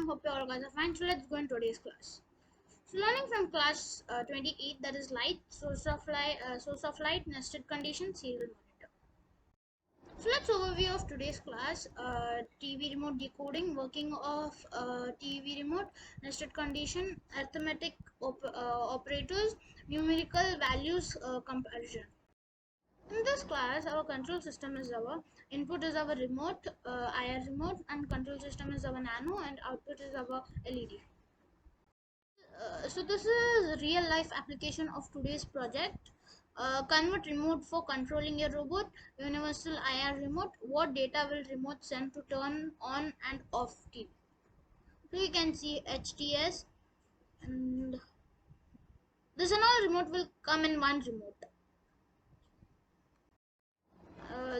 Hope you all guys are fine. So let's go in today's class. So learning from class 28, that is light, source of light, nested condition, serial monitor. So let's overview of today's class. TV remote decoding, working of TV remote, nested condition, arithmetic operators, numerical values comparison. In this class, our control system is our input is our remote, IR remote, and control system is our nano, and output is our LED. So this is real life application of today's project. Convert remote for controlling a robot, universal IR remote. What data will remote send to turn on and off TV? So you can see HTS, and this and all remote will come in one remote.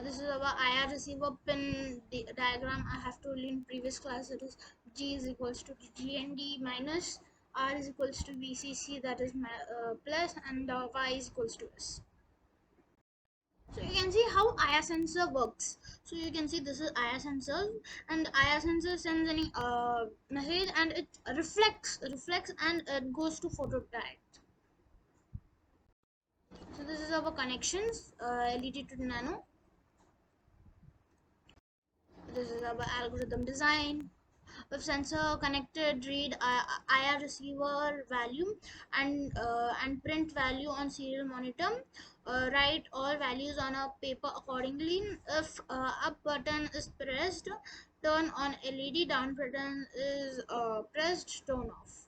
This is our IR receiver pin diagram I have told in previous class. It is G is equals to GND minus R is equals to VCC, that is plus, and Y is equals to S. So you can see how IR sensor works. So you can see this is IR sensor, and IR sensor sends any message and it reflects and it goes to photodiode. So this is our connections, LED to nano. This is our algorithm design. With sensor connected, read IR receiver value and print value on serial monitor. Write all values on a paper accordingly. If up button is pressed, turn on LED. Down button is pressed, turn off.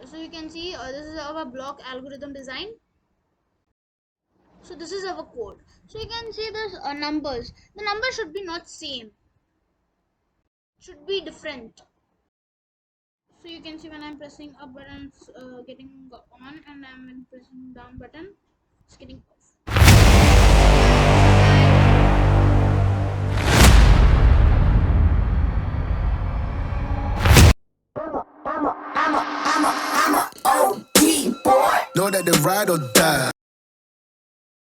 So you can see this is our block algorithm design. So this is our code. So you can see this numbers. The numbers should be not same. Should be different. So you can see when I'm pressing up button, it's getting on, and I'm pressing down button, it's getting off. I'm a OG boy. Know that they ride or die.